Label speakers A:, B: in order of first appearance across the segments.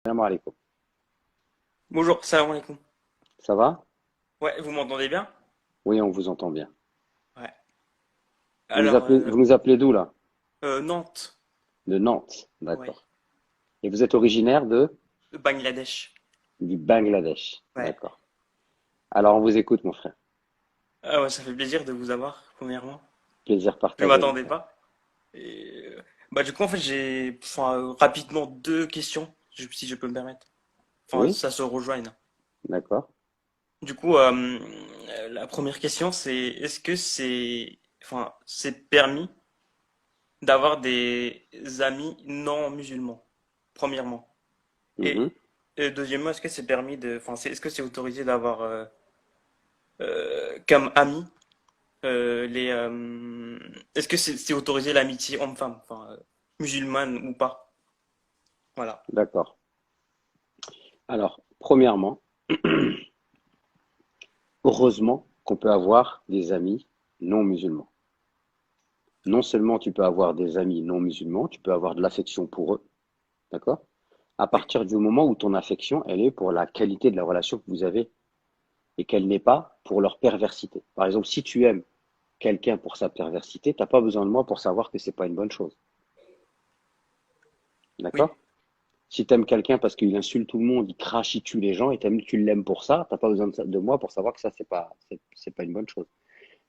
A: Salam alaikum.
B: Bonjour, salam alaikum.
A: Ça va?
B: Ouais, vous m'entendez bien?
A: Oui, on vous entend bien.
B: Ouais.
A: Vous nous
B: Alors,
A: appelez, vous nous appelez d'où là?
B: Nantes,
A: De Nantes.
B: ouais.
A: D'accord. Et vous êtes originaire
B: Bangladesh,
A: du Bangladesh.
B: ouais.
A: D'accord. Alors on vous écoute, mon frère.
B: Ah ouais, ça fait plaisir de vous avoir, premièrement.
A: Plaisir
B: Je
A: partagé, mon
B: m'attendais
A: frère.
B: pas. Et, bah, du coup, en fait, j'ai rapidement deux questions, si je peux me permettre. Enfin,
A: Oui?
B: ça se rejoigne.
A: D'accord.
B: Du coup, la première question, c'est c'est permis d'avoir des amis non musulmans, premièrement.
A: Mhm.
B: Et deuxièmement, est-ce que c'est permis est-ce que c'est autorisé d'avoir comme ami est-ce que c'est autorisé l'amitié homme-femme, musulmane ou pas? Voilà.
A: D'accord. Alors, premièrement, heureusement qu'on peut avoir des amis non musulmans. Non seulement tu peux avoir des amis non musulmans, tu peux avoir de l'affection pour eux. D'accord? À
B: Oui,
A: partir du moment où ton affection, elle est pour la qualité de la relation que vous avez et qu'elle n'est pas pour leur perversité. Par exemple, si tu aimes quelqu'un pour sa perversité, t'as pas besoin de moi pour savoir que c'est pas une bonne chose.
B: oui,
A: D'accord? Si tu aimes quelqu'un parce qu'il insulte tout le monde, il crache, il tue les gens, et tu l'aimes pour ça, t'as pas besoin de moi pour savoir que ça, c'est pas une bonne chose.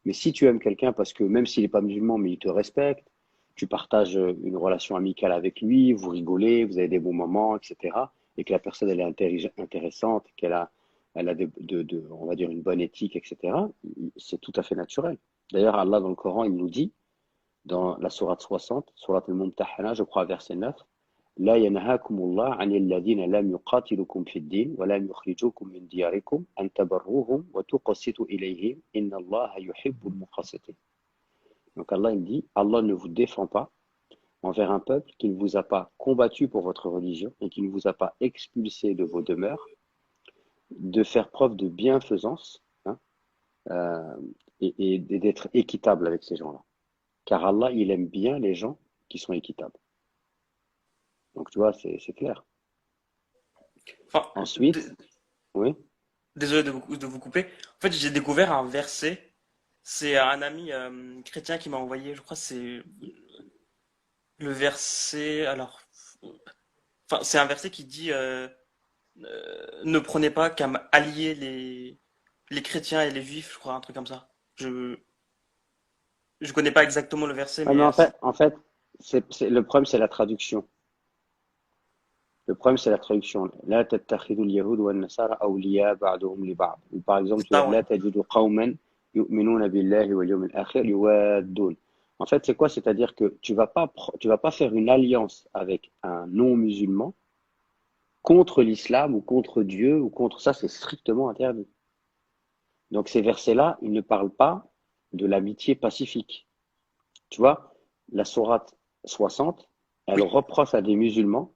A: Mais si tu aimes quelqu'un parce que même s'il n'est pas musulman, mais il te respecte, tu partages une relation amicale avec lui, vous rigolez, vous avez des bons moments, etc., et que la personne elle est intéressante, elle a on va dire une bonne éthique, etc., c'est tout à fait naturel. D'ailleurs, Allah dans le Coran, il nous dit, dans la sourate 60, sourate al-Mumtahana, je crois, verset 9, لا ينهاكم الله عن الذين لم يقاتلكم في الدين ولم يخرجوكم من دياركم أن تبروهم وتقسطوا إليهم إن الله يحب المقسطين. Donc Allah il dit, Allah ne vous défend pas envers un peuple qui ne vous a pas combattu pour votre religion et qui ne vous a pas expulsé de vos demeures, de faire preuve de bienfaisance, hein, euh, et d'être équitable avec ces gens-là. Car Allah, il aime bien les gens qui sont équitables. Donc tu vois, c'est clair.
B: enfin
A: Ensuite, oui,
B: désolé de vous couper. En fait, j'ai découvert un verset. C'est un ami chrétien qui m'a envoyé, je crois que c'est le verset, c'est un verset qui dit ne prenez pas comme alliés les chrétiens et les juifs, je crois, un truc comme ça. Je connais pas exactement le verset,
A: ouais,
B: mais
A: mais
B: c'est
A: en fait, le problème, c'est la traduction. Le problème, c'est la traduction. لا تتخذوا اليهود والنصارى أولياء بعضهم لبعض. Ou par exemple,
B: c'est
A: tu as
B: ça, ouais.
A: لا تجد قوما يؤمنون بالله واليوم الآخر يوادون. En fait, c'est quoi? C'est-à-dire que tu vas pas faire une alliance avec un non-musulman contre l'islam ou contre Dieu ou contre ça, c'est strictement interdit. Donc ces versets-là, ils ne parlent pas de l'amitié pacifique. Tu vois, la sourate 60, elle
B: Oui,
A: reproche à des musulmans,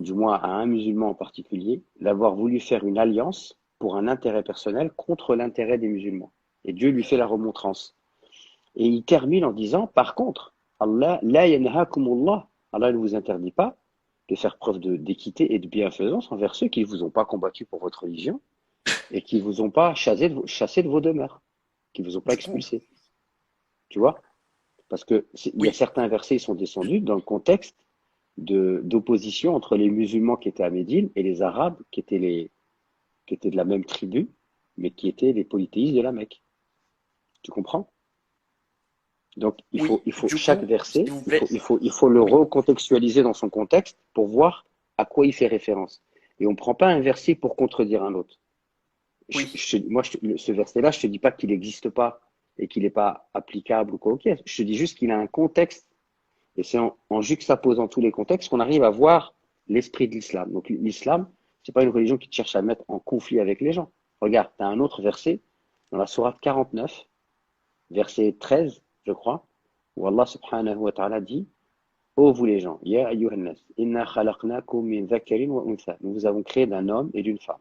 A: du moins à un musulman en particulier, d'avoir voulu faire une alliance pour un intérêt personnel contre l'intérêt des musulmans. Et Dieu lui fait la remontrance. Et il termine en disant, par contre, Allah, la yanhakumullah, Allah ne vous interdit pas de faire preuve d'équité et de bienfaisance envers ceux qui ne vous ont pas combattu pour votre religion et qui ne vous ont pas chassé de vos demeures, qui ne vous ont pas
B: du coup,
A: expulsé. Tu vois? Parce que il y a
B: oui.
A: certains versets qui sont descendus dans le contexte d'opposition entre les musulmans qui étaient à Médine et les Arabes qui étaient de la même tribu, mais qui étaient les polythéistes de la Mecque. Tu comprends? Donc
B: Oui,
A: il faut
B: du
A: chaque
B: coup,
A: verset,
B: s'il vous plaît,
A: il faut le
B: oui,
A: recontextualiser dans son contexte pour voir à quoi il fait référence. Et on ne prend pas un verset pour contredire un autre.
B: oui,
A: Ce verset-là, je te dis pas qu'il n'existe pas et qu'il n'est pas applicable ou quoi. Ok, je te dis juste qu'il a un contexte. Et c'est en juxtaposant tous les contextes qu'on arrive à voir l'esprit de l'islam. Donc l'islam, c'est pas une religion qui te cherche à mettre en conflit avec les gens. Regarde, tu as un autre verset dans la sourate 49, verset 13, je crois, où Allah subhanahu wa ta'ala dit, ô vous les gens, ya ayyuhannas, inna khalaqnakum min dhakarin wa untha. Nous vous avons créé d'un homme et d'une femme.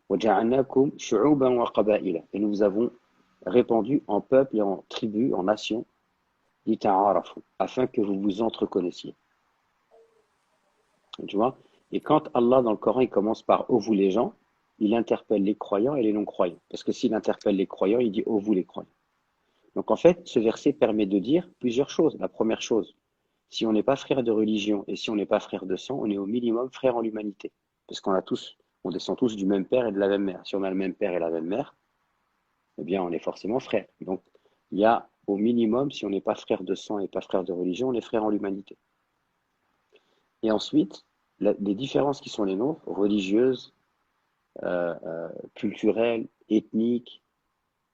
A: وَجَعَلْنَاكُمْ شُعُوبًا وَقَبَائِلَ. Et nous vous avons répandu en peuples et en tribus, en nations, afin que vous vous entreconnaissiez. Tu vois? Et quand Allah, dans le Coran, il commence par ô vous les gens, il interpelle les croyants et les non-croyants. Parce que s'il interpelle les croyants, il dit ô vous les croyants. Donc en fait, ce verset permet de dire plusieurs choses. La première chose, si on n'est pas frère de religion et si on n'est pas frère de sang, on est au minimum frère en l'humanité. Parce qu'on a tous, on descend tous du même père et de la même mère. Si on a le même père et la même mère, eh bien on est forcément frère. Donc il y a au minimum, si on n'est pas frère de sang et pas frère de religion, on est frère en l'humanité. Et ensuite, les différences qui sont les nôtres, religieuses, culturelles, ethniques,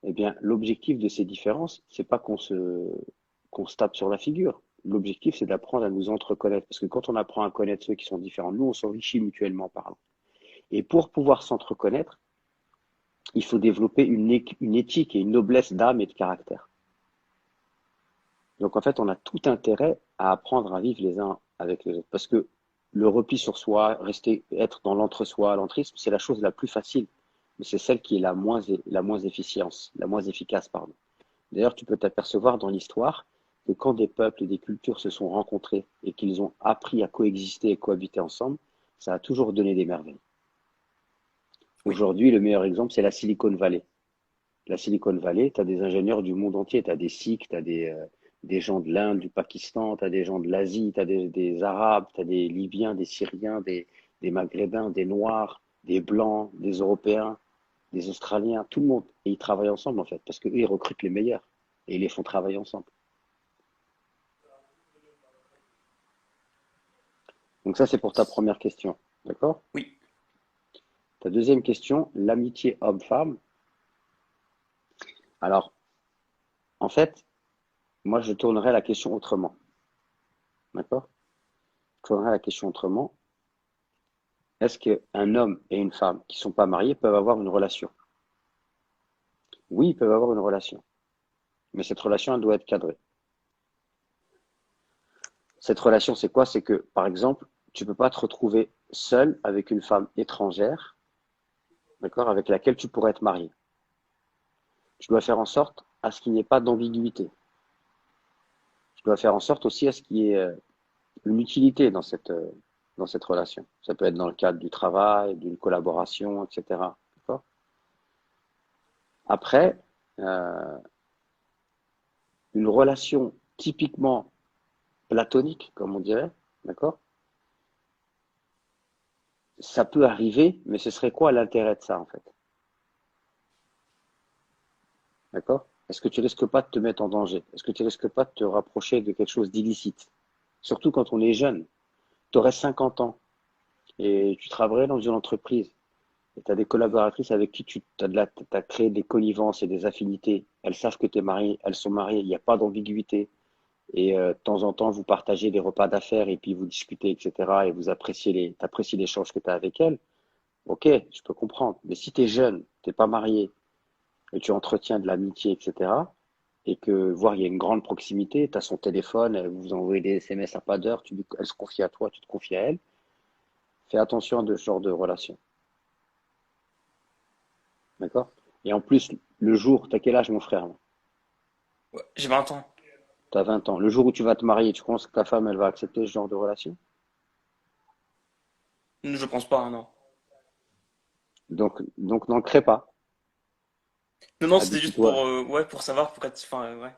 A: eh bien, l'objectif de ces différences, c'est pas qu'on se tape sur la figure. L'objectif, c'est d'apprendre à nous entreconnaître. Parce que quand on apprend à connaître ceux qui sont différents, nous, on s'enrichit mutuellement parlant. Et pour pouvoir s'entreconnaître, il faut développer une éthique et une noblesse d'âme et de caractère. Donc, en fait, on a tout intérêt à apprendre à vivre les uns avec les autres. Parce que le repli sur soi, être dans l'entre-soi, l'entrisme, c'est la chose la plus facile. Mais c'est celle qui est la moins efficace, pardon. D'ailleurs, tu peux t'apercevoir dans l'histoire que quand des peuples et des cultures se sont rencontrés et qu'ils ont appris à coexister et cohabiter ensemble, ça a toujours donné des merveilles.
B: Oui.
A: Aujourd'hui, le meilleur exemple, c'est la Silicon Valley. La Silicon Valley, tu as des ingénieurs du monde entier, tu as des Sikhs, tu as des gens de l'Inde, du Pakistan, tu as des gens de l'Asie, tu as des Arabes, tu as des Libyens, des Syriens, des Maghrébins, des Noirs, des Blancs, des Européens, des Australiens, tout le monde. Et ils travaillent ensemble en fait, parce qu'eux, ils recrutent les meilleurs et ils les font travailler ensemble. Donc ça, c'est pour ta première question. D'accord?
B: Oui.
A: Ta deuxième question, l'amitié homme-femme. Alors, en fait, moi, je tournerai la question autrement. D'accord? Je tournerai la question autrement. Est-ce qu'un homme et une femme qui ne sont pas mariés peuvent avoir une relation? Oui, ils peuvent avoir une relation. Mais cette relation, elle doit être cadrée. Cette relation, c'est quoi? C'est que, par exemple, tu ne peux pas te retrouver seul avec une femme étrangère, d'accord, avec laquelle tu pourrais être marié. Tu dois faire en sorte à ce qu'il n'y ait pas d'ambiguïté. Tu dois faire en sorte aussi à ce qu'il y ait une utilité dans cette relation. Ça peut être dans le cadre du travail, d'une collaboration, etc. D'accord. Après, euh, une relation typiquement platonique, comme on dirait, d'accord, ça peut arriver, mais ce serait quoi l'intérêt de ça, en fait? D'accord? Est-ce que tu risques pas de te mettre en danger? Est-ce que tu risques pas de te rapprocher de quelque chose d'illicite? Surtout quand on est jeune. Tu aurais 50 ans et tu travaillerais dans une entreprise. Et tu as des collaboratrices avec qui tu as créé des connivences et des affinités. Elles savent que tu es marié, elles sont mariées, il n'y a pas d'ambiguïté. Et de temps en temps, vous partagez des repas d'affaires et puis vous discutez, etc. Et vous appréciez l'échange que tu as avec elles. Ok, je peux comprendre. Mais si tu es jeune, tu n'es pas marié et tu entretiens de l'amitié, etc. Et que, voir, il y a une grande proximité, tu as son téléphone, elle vous envoie des SMS à pas d'heure, elle se confie à toi, tu te confies à elle. Fais attention à ce genre de relation. D'accord? Et en plus, le jour, t'as quel âge, mon frère?
B: Ouais, j'ai 20 ans.
A: T'as 20 ans. Le jour où tu vas te marier, tu penses que ta femme, elle va accepter ce genre de relation?
B: Je pense pas, hein, non.
A: Donc n'en crée pas.
B: Non, non, c'était juste
A: Habitue-toi.
B: pour, ouais, pour savoir pourquoi, enfin, ouais.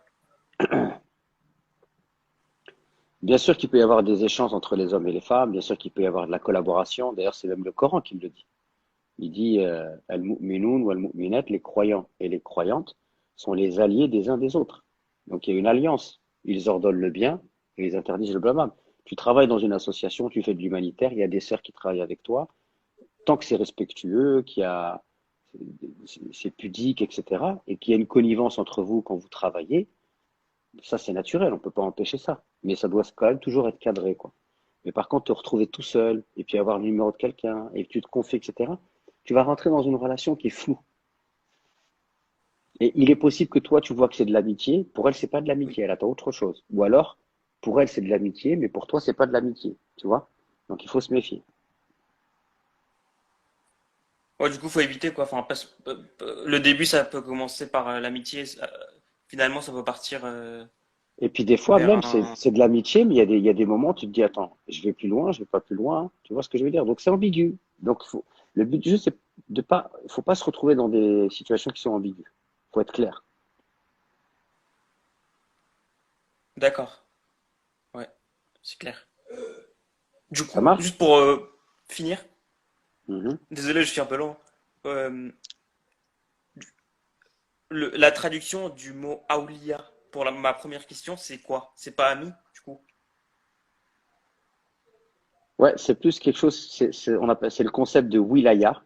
A: Bien sûr qu'il peut y avoir des échanges entre les hommes et les femmes. Bien sûr qu'il peut y avoir de la collaboration. D'ailleurs, c'est même le Coran qui le dit. Il dit, Al-mu'minun ou al-mu'minat, les croyants et les croyantes sont les alliés des uns des autres. Donc il y a une alliance. Ils ordonnent le bien et ils interdisent le blâmable. Tu travailles dans une association, tu fais de l'humanitaire, il y a des sœurs qui travaillent avec toi. Tant que c'est respectueux, c'est pudique, etc., et qu'il y a une connivence entre vous quand vous travaillez, ça c'est naturel, on ne peut pas empêcher ça. Mais ça doit quand même toujours être cadré, quoi. Mais par contre, te retrouver tout seul, et puis avoir le numéro de quelqu'un, et que tu te confies, etc., tu vas rentrer dans une relation qui est floue. Et il est possible que toi, tu vois que c'est de l'amitié, pour elle, c'est pas de
B: Oui.
A: l'amitié, elle attend autre chose. Ou alors, pour elle, c'est de l'amitié, mais pour toi, c'est pas de l'amitié, tu vois? Donc il faut se méfier.
B: Ouais, du coup, faut éviter, quoi. Enfin, le début, ça peut commencer par l'amitié. Finalement, ça peut partir.
A: Et puis des fois
B: vers
A: même,
B: un...
A: c'est de l'amitié, mais il y a des moments où tu te dis, attends, je vais plus loin, je vais pas plus loin. Tu vois ce que je veux dire? Donc c'est ambigu. Donc le but du jeu, c'est de pas, faut pas se retrouver dans des situations qui sont ambiguës. Faut être clair.
B: D'accord, ouais, c'est clair. Du
A: Ça
B: coup,
A: marche?
B: juste pour finir,
A: Mhm.
B: désolé, je suis un peu long. Euh, la traduction du mot Aulia pour ma première question, c'est quoi? C'est pas ami, du coup?
A: Ouais, c'est plus quelque chose, on appelle, c'est le concept de wilaya.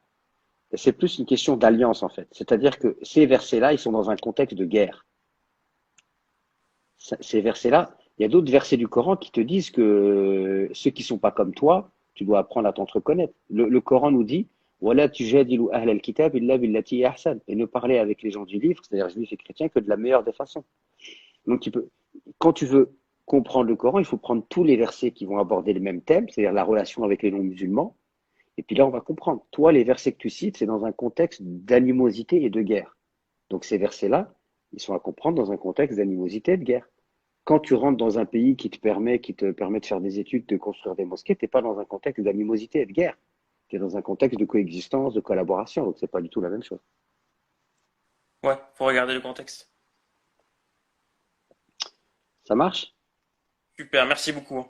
A: Et c'est plus une question d'alliance en fait. C'est-à-dire que ces versets-là, ils sont dans un contexte de guerre. Ces versets-là, il y a d'autres versets du Coran qui te disent que ceux qui sont pas comme toi, tu dois apprendre à t'entre connaître. Le Coran nous dit, voilà, tujadilu ahl al-kitab illa billati hi ahsan. Et ne parler avec les gens du livre, c'est-à-dire juifs et chrétiens, que de la meilleure des façons. Donc, quand tu veux comprendre le Coran, il faut prendre tous les versets qui vont aborder le même thème, c'est-à-dire la relation avec les non-musulmans. Et puis là, on va comprendre. Toi, les versets que tu cites, c'est dans un contexte d'animosité et de guerre. Donc, ces versets-là, ils sont à comprendre dans un contexte d'animosité et de guerre. Quand tu rentres dans un pays qui te permet de faire des études, de construire des mosquées, tu n'es pas dans un contexte d'animosité et de guerre. Tu es dans un contexte de coexistence, de collaboration. Donc, c'est pas du tout la même chose.
B: Ouais, faut regarder le contexte.
A: Ça marche?
B: Super, merci beaucoup, hein.